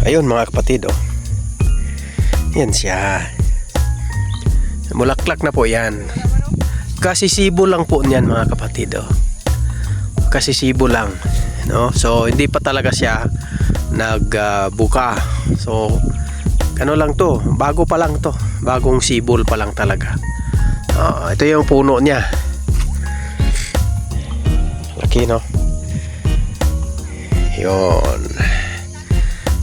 Ayun mga kapatid, oh. Yan siya. Bulaklak na po yan. Kasisibo lang po niyan mga kapatid, oh. Kasisibo lang, no? So hindi pa talaga siya nagbuka. So ano lang to, bago pa lang to, bagong sibol pa lang talaga. Ito yung puno niya. Laki, no? Yun.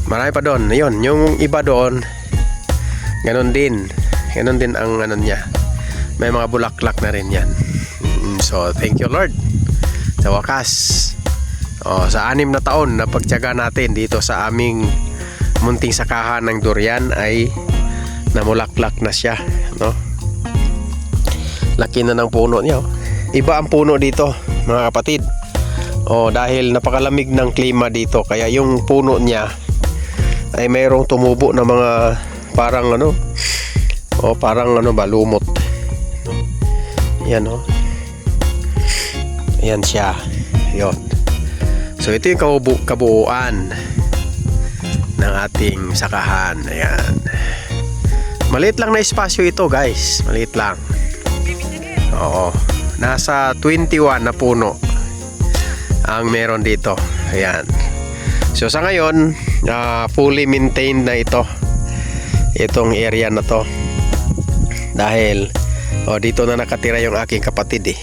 Marami pa doon. Yun, yung iba doon, ganun din. Ganun din ang ano niya. May mga bulaklak na rin yan. So, thank you Lord. Sa wakas, sa 6 na taon na pagtiyaga natin dito sa aming munting sakahan ng durian ay namulaklak na siya, no? Laki na ng puno niya, oh. Iba ang puno dito mga kapatid. Dahil napakalamig ng klima dito, kaya yung puno niya ay mayroong tumubo na mga parang ano, parang ano ba, lumot. Yan, oh. Ayan siya. Yon. So ito yung kabuuan ng ating sakahan. Ayan. Maliit lang na espasyo ito, guys. Maliit lang. Oo. Nasa 21 na puno ang meron dito. Ayan. So sa ngayon, fully maintained na ito. Itong area na to. Dahil dito na nakatira yung aking kapatid, eh.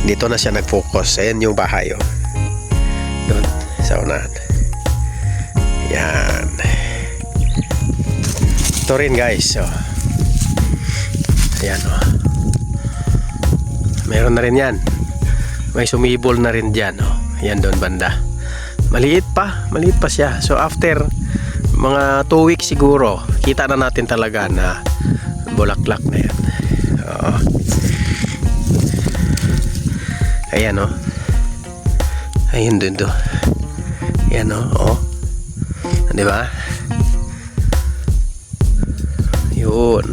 Dito na siya nag-focus. Ayan yung bahay, oh. Doon sa unahan. Yan. Ito rin, guys, oh. Ayan, oh. Meron na rin yan. May sumibol na rin dyan, oh. Yan doon banda. Maliit pa siya. So after mga 2 weeks siguro, kita na natin talaga na bulaklak na yan. Ayan, oh. Ayun doon do. Ayan, oh. Di ba? Yun.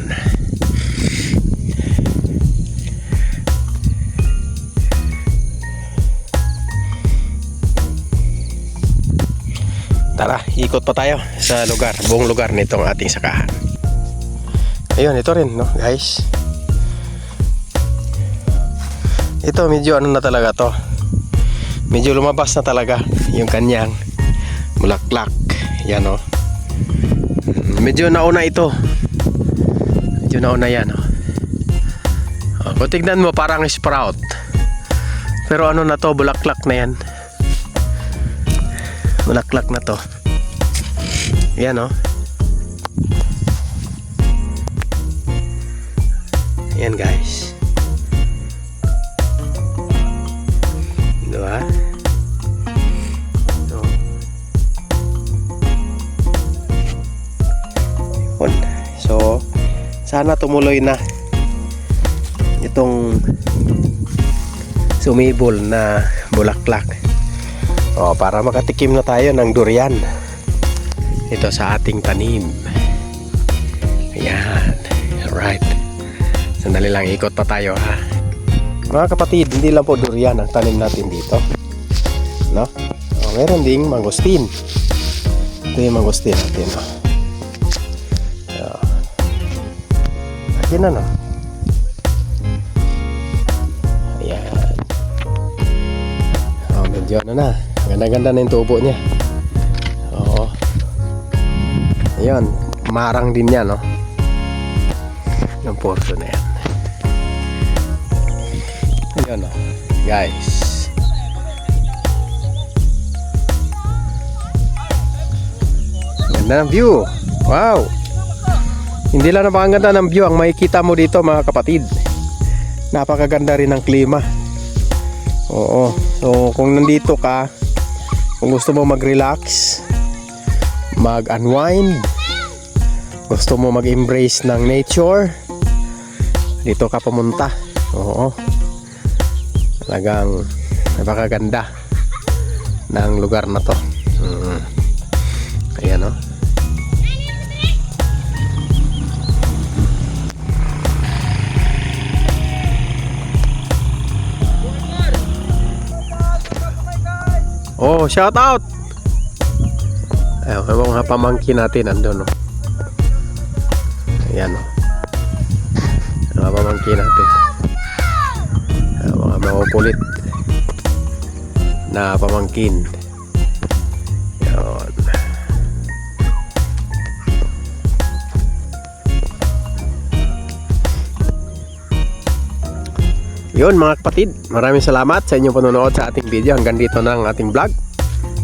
Tara, ikot pa tayo sa lugar, buong lugar nitong ating sakahan. Ayun, ito rin, no, guys. Ito medyo ano na talaga to. Medyo lumabas na talaga yung kanyang bulaklak. Yan, oh. Medyo nauna ito. Medyo nauna yan, oh. Kung tignan mo parang sprout. Pero ano na to, bulaklak na yan. Bulaklak na to. Yan, oh. Yan, guys. Diba? So, sana tumuloy na itong sumibol na bulaklak. Para makatikim na tayo ng durian ito sa ating tanim. Ayan. Alright. Sandali lang, ikot pa tayo, ha. Mga kapatid, hindi lang po durian ang tanim natin dito, no? Meron ding mangosteen. Ito yung mangosteen natin, no? Laki na, no? Ayan. Medyo ano na. Ganda-ganda na yung tubo niya. Oo. Ayan. Marang din yan, no? Yung porto na yan. Ayan, no? Guys. Ganda ng view. Wow. Hindi lang napakaganda ng view ang makikita mo dito, mga kapatid. Napakaganda rin ng klima. Oo. So kung nandito ka, kung gusto mo mag-relax, mag-unwind, gusto mo mag-embrace ng nature, dito ka pumunta. Oo. Talagang napakaganda ng lugar na to. Ayan, oh. Oh, shout out. Ayun, yung mga pamangkin natin nandun, no? Ayan, no? Yung mga pamangkin natin. Ayun, mga makukulit na pamangkin. Ayun. Yun mga kapatid, maraming salamat sa inyong panonood sa ating video. Hanggang dito na ang ating vlog.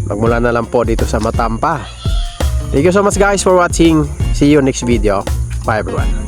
Magmula na lang po dito sa Matampa. Thank you so much guys for watching. See you next video. Bye everyone.